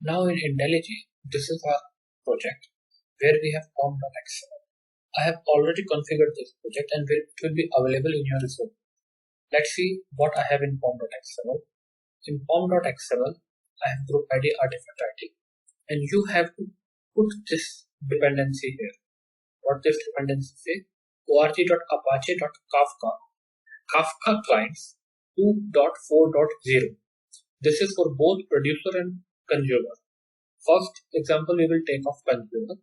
Now in IntelliJ, this is our project where we have pom.xml. I have already configured this project and it will be available in your resource. Let's see what I have in pom.xml. In pom.xml, I have group ID, artifact ID, and you have to put this dependency here. What this dependency say? org.apache.kafka Kafka clients 2.4.0. This is for both producer and consumer. First example we will take of consumer.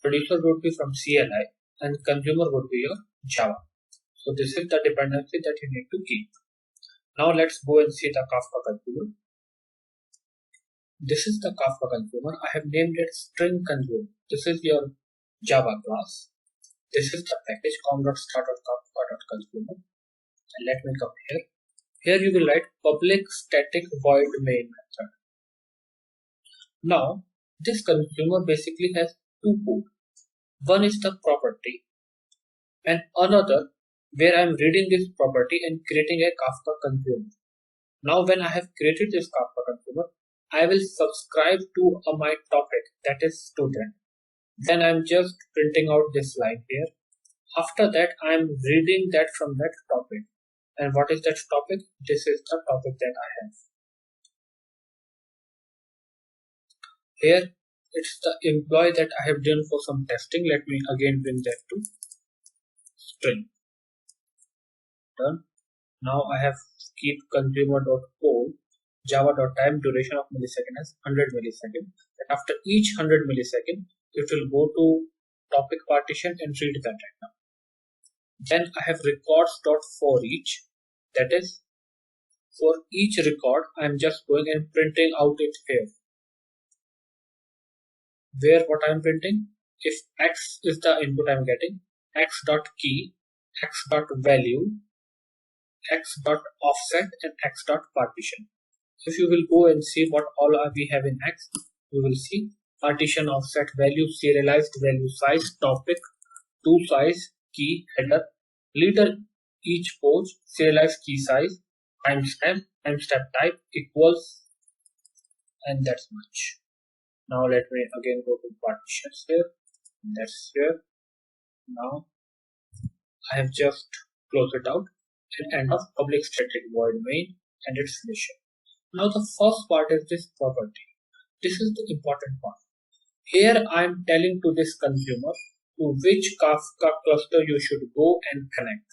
Producer would be from CLI and consumer would be your Java. So this is the dependency that you need to keep. Now let's go and see the Kafka consumer. This is the Kafka consumer. I have named it string consumer. This is your Java class. This is the package com.start.kafka.consumer. And let me come here. Here you will write public static void main method. Now this consumer basically has two codes. One is the property and another where I am reading this property and creating a Kafka consumer. Now when I have created this Kafka consumer, I will subscribe to my topic, that is student. Then I am just printing out this line here. After that I am reading that from that topic. And what is that topic? This is the topic that I have. Here it's the employee that I have done for some testing. Let me again bring that to string. Done. Now I have keep consumer.code java.time duration of millisecond as 100 millisecond. After each 100 millisecond, it will go to topic partition and read that right now. Then I have records.forEach. That is, for each record, I am just going and printing out it here. Where what I am printing? If x is the input I am getting, x.key, x.value, x.offset, and x.partition. If you will go and see what all we have in x, you will see partition, offset, value, serialized value, size, topic, to size, key, header, leader, each page, serialized key size, timestamp type, equals, and that's much. Now let me again go to partitions here. That's here. Now I have just closed it out and end of public static void main and it's finished. Now the first part is this property. This is the important part. Here I am telling to this consumer to which Kafka cluster you should go and connect.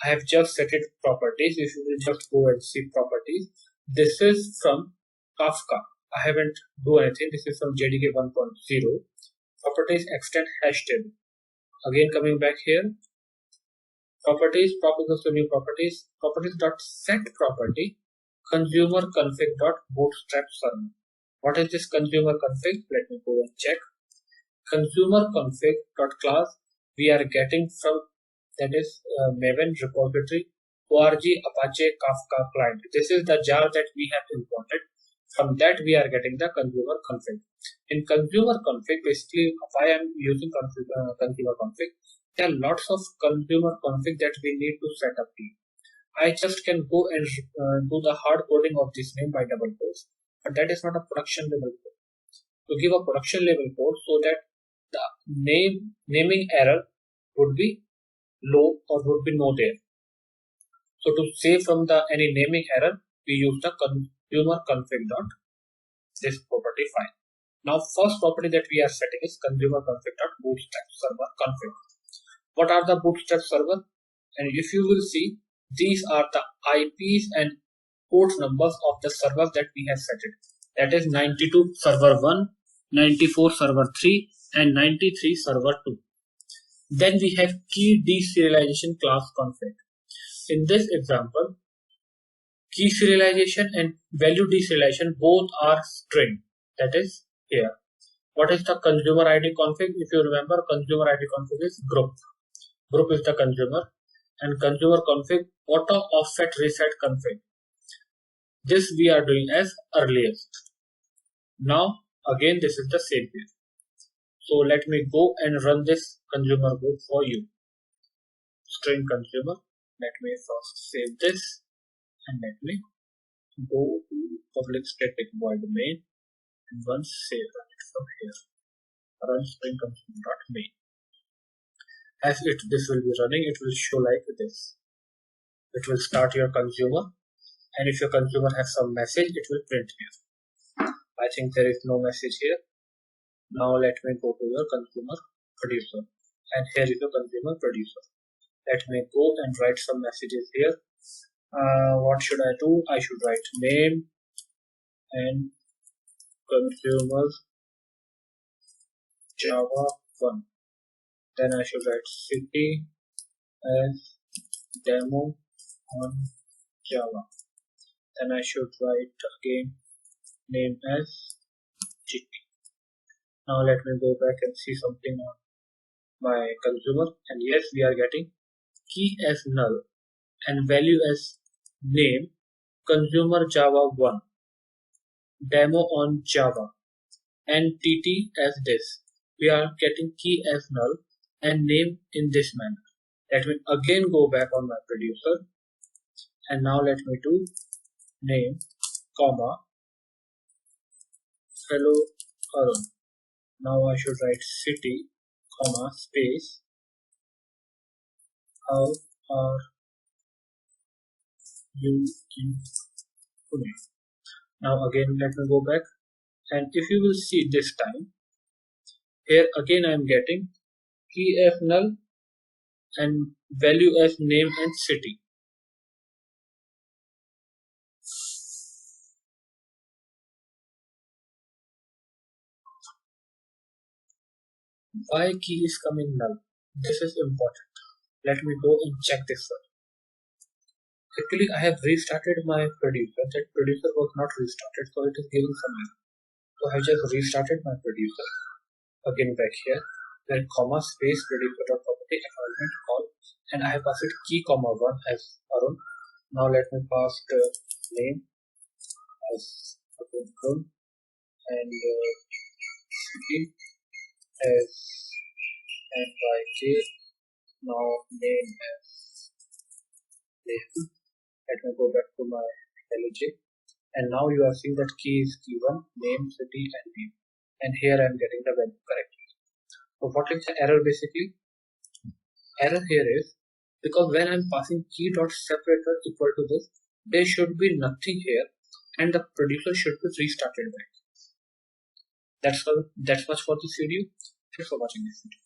I have just set it properties. If you will just go and see properties, this is from Kafka. I haven't do anything. This is from JDK 1.0. Properties extend hash table. Again coming back here. Properties, new properties, properties.set property, consumer config.bootstrap server. What is this consumer config? Let me go and check. Consumer config.class we are getting from, that is Maven repository, org Apache Kafka client. This is the jar that we have imported. From that we are getting the consumer config. In consumer config, basically why I am using consumer config, there are lots of consumer config that we need to set up here. I just can go and do the hard coding of this name by double quotes, but that is not a production level code. To give a production level code so that the naming error would be low or would be no there. So to save from the any naming error, we use the consumer config dot this property file. Now first property that we are setting is consumer config dot bootstrap server config. What are the bootstrap server? And if you will see, these are the IPs and port numbers of the servers that we have set it. That is 92 server 1, 94 server 3 and 93 server 2. Then we have key deserialization class config. In this example, key serialization and value deserialization both are string. That is here. What is the consumer ID config? If you remember, consumer ID config is group. Group is the consumer, and consumer config auto offset reset config. This we are doing as earliest. Now again this is the same here. So let me go and run this consumer code for you. String consumer. Let me first save this and let me go to public static void main and once say run it from here, run string consumer.main. As this will be running, it will show like this. It will start your consumer, and if your consumer has some message, it will print here. I think there is no message here. Now let me go to your consumer producer, and here is the consumer producer. Let me go and write some messages here. What should I do? I should write name and consumer Java 1. Then I should write city as demo on Java. Then I should write again name as GT. Now let me go back and see something on my consumer, and yes, we are getting key as null and value as name consumer Java 1, demo on Java, and TT as this. We are getting key as null and name in this manner. Let me again go back on my producer, and now let me do name comma hello Arun. Now I should write city comma space how are you in Pune. Now again let me go back, and if you will see this time, here again I am getting key as null and value as name and city. Why key is coming null? This is important. Let me go and check this one. Actually, I have restarted my producer. That producer was not restarted, so it is giving some error. So I just restarted my producer. Again back here, then comma space producer.property acknowledgement call, and I have passed it key comma 1 as Arun. Now let me pass the name as Arun and city as NYK. Now name as Nathan. Let me go back to my LJ, and now you are seeing that key is key 1, name, city, and name, and here I am getting the value correctly. So what is the error basically? Error here is because when I am passing key dot separator equal to this, there should be nothing here, and the producer should be restarted back. That's much for this video. Thanks for watching this video.